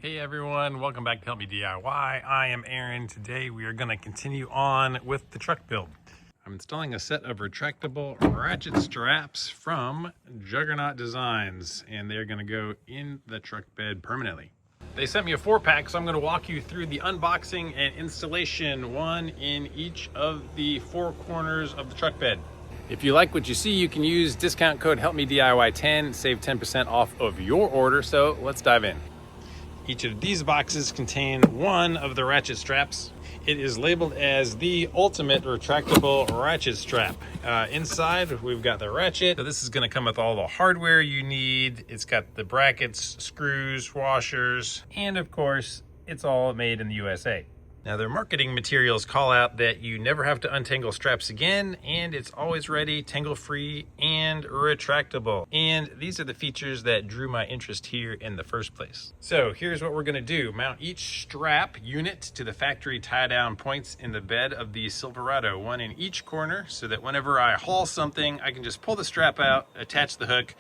Hey everyone, welcome back to Help Me DIY. I am Aaron. Today we are going to continue on with the truck build. I'm installing a set of retractable ratchet straps from Juggernaut Designs, and they're going to go in the truck bed permanently. They sent me a 4-pack, so I'm going to walk you through the unboxing and installation, one in each of the 4 corners of the truck bed. If you like what you see, you can use discount code HelpMeDIY10, save 10% off of your order. So let's dive in. Each of these boxes contain one of the ratchet straps. It is labeled as the ultimate retractable ratchet strap. Inside, we've got the ratchet. So this is going to come with all the hardware you need. It's got the brackets, screws, washers, and of course, it's all made in the USA. Now, their marketing materials call out that you never have to untangle straps again, and it's always ready, tangle-free, and retractable. And these are the features that drew my interest here in the first place. So here's what we're gonna do. Mount each strap unit to the factory tie-down points in the bed of the Silverado, one in each corner, so that whenever I haul something, I can just pull the strap out, attach the hook,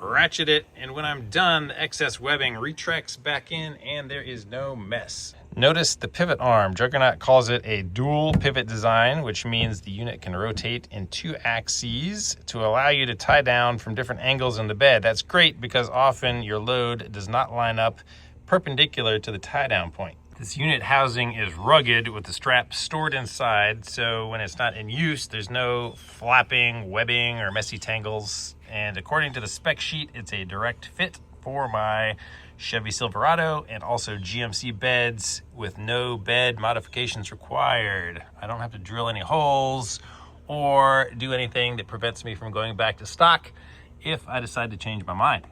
ratchet it, and when I'm done, the excess webbing retracts back in and there is no mess. Notice the pivot arm. Juggernaut calls it a dual pivot design, which means the unit can rotate in 2 axes to allow you to tie down from different angles in the bed. That's great because often your load does not line up perpendicular to the tie down point. This unit housing is rugged with the strap stored inside, so when it's not in use, there's no flapping, webbing, or messy tangles. And according to the spec sheet, it's a direct fit for my Chevy Silverado and also GMC beds with no bed modifications required. I don't have to drill any holes or do anything that prevents me from going back to stock if I decide to change my mind.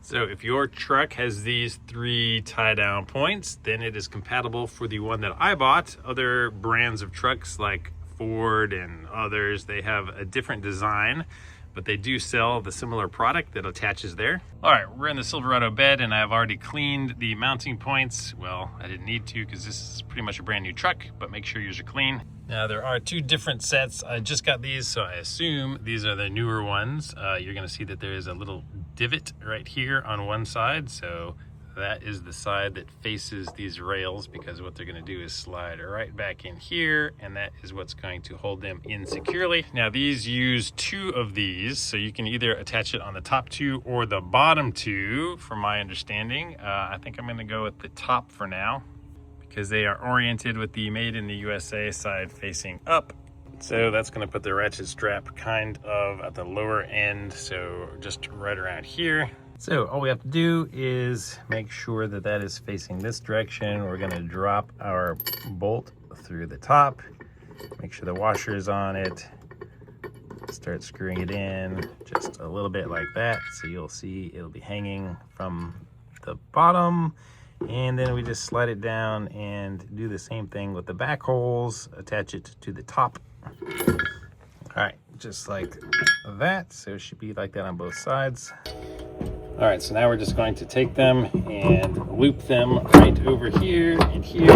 So if your truck has these 3 tie-down points, then it is compatible for the one that I bought. Other brands of trucks like Ford and others, they have a different design, but they do sell the similar product that attaches there. All right, we're in the Silverado bed and I've already cleaned the mounting points. Well, I didn't need to because this is pretty much a brand new truck, but make sure yours are clean. Now there are 2 different sets. I just got these, so I assume these are the newer ones. You're gonna see that there is a little divot right here on one side. So that is the side that faces these rails, because what they're gonna do is slide right back in here, and that is what's going to hold them in securely. Now these use 2 of these, so you can either attach it on the top 2 or the bottom 2, from my understanding. I think I'm gonna go with the top for now, because they are oriented with the made in the USA side facing up. So that's gonna put the ratchet strap kind of at the lower end, so just right around here. So all we have to do is make sure that that is facing this direction. We're gonna drop our bolt through the top, make sure the washer is on it, start screwing it in just a little bit like that. So you'll see it'll be hanging from the bottom, and then we just slide it down and do the same thing with the back holes, attach it to the top. All right, just like that. So it should be like that on both sides. All right, so now we're just going to take them and loop them right over here and here,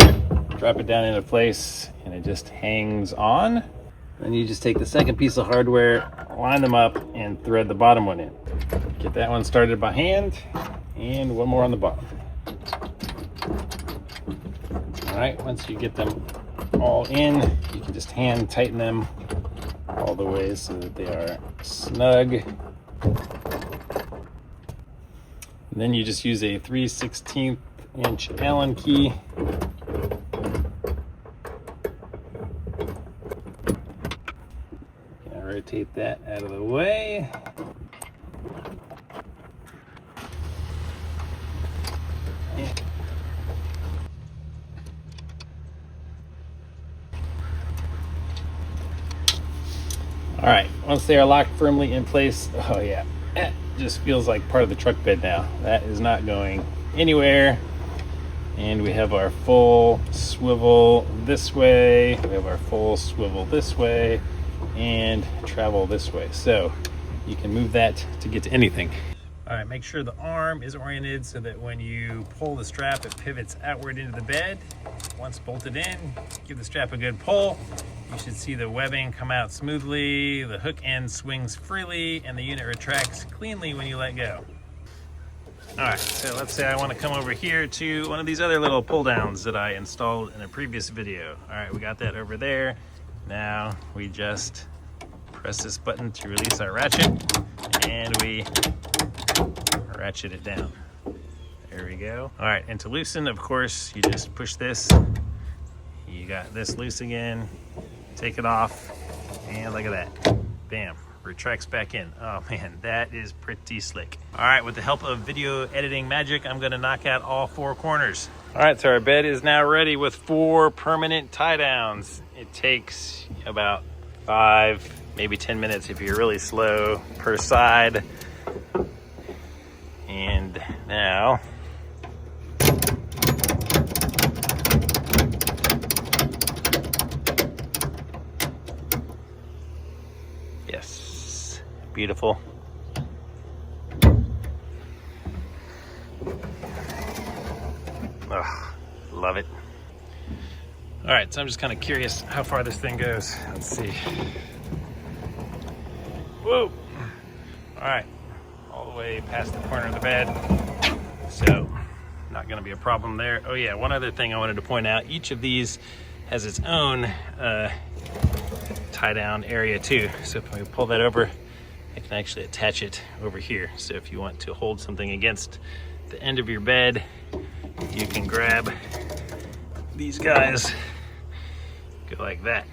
drop it down into place, and it just hangs on. Then you just take the second piece of hardware, line them up, and thread the bottom one in. Get that one started by hand, and one more on the bottom. All right, once you get them all in, you can just hand tighten them all the way so that they are snug. And then you just use a 3/16 inch Allen key. Rotate that out of the way. All right, once they are locked firmly in place, oh yeah, it just feels like part of the truck bed now. That is not going anywhere. And we have our full swivel this way, we have our full swivel this way, and travel this way. So you can move that to get to anything. All right, make sure the arm is oriented so that when you pull the strap, it pivots outward into the bed. Once bolted in, give the strap a good pull. You should see the webbing come out smoothly, the hook end swings freely, and the unit retracts cleanly when you let go. All right, so let's say I want to come over here to one of these other little pull downs that I installed in a previous video. All right, we got that over there. Now we just press this button to release our ratchet and we ratchet it down. There we go. All right, and to loosen, of course, you just push this. You got this loose again, take it off, and look at that. Bam, retracts back in. Oh man, that is pretty slick. All right, with the help of video editing magic, I'm gonna knock out all 4 corners. All right, so our bed is now ready with 4 permanent tie downs. It takes about 5, maybe 10 minutes if you're really slow per side. And now, yes, beautiful. Oh, love it. All right, so I'm just kind of curious how far this thing goes. Let's see. Whoa. All right, all the way past the corner of the bed. So not gonna be a problem there. Oh yeah, one other thing I wanted to point out, each of these has its own tie down area too. So if I pull that over, I can actually attach it over here. So if you want to hold something against the end of your bed, you can grab these guys, go like that.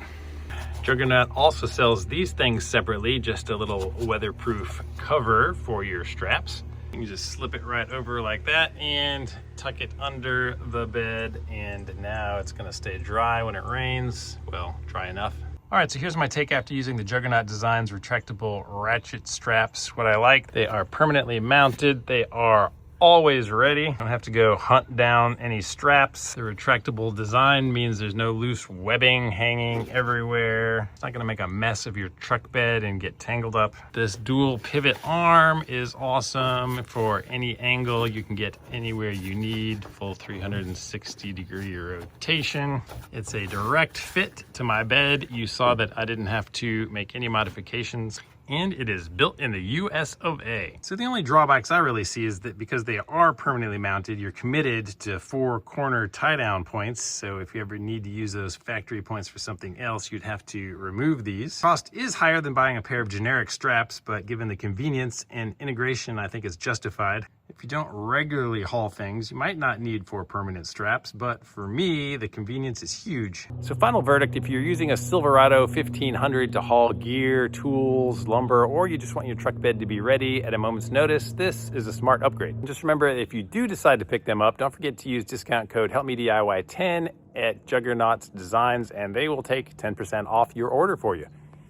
Juggernaut also sells these things separately, just a little weatherproof cover for your straps. You can just slip it right over like that and tuck it under the bed, and now it's gonna stay dry when it rains. Well, dry enough. All right, so here's my take after using the Juggernaut Designs retractable ratchet straps. What I like, they are permanently mounted. They are always ready. I don't have to go hunt down any straps. The retractable design means there's no loose webbing hanging everywhere. It's not gonna make a mess of your truck bed and get tangled up. This dual pivot arm is awesome for any angle. You can get anywhere you need, full 360-degree rotation. It's a direct fit to my bed. You saw that I didn't have to make any modifications. And it is built in the US of A. So the only drawbacks I really see is that because they are permanently mounted, you're committed to 4 corner tie down points. So if you ever need to use those factory points for something else, you'd have to remove these. Cost is higher than buying a pair of generic straps, but given the convenience and integration, I think it's justified. If you don't regularly haul things, you might not need 4 permanent straps, but for me, the convenience is huge. So final verdict, if you're using a Silverado 1500 to haul gear, tools, lumber, or you just want your truck bed to be ready at a moment's notice, this is a smart upgrade. And just remember, if you do decide to pick them up, don't forget to use discount code HelpMeDIY10 at Juggernaut Designs, and they will take 10% off your order for you.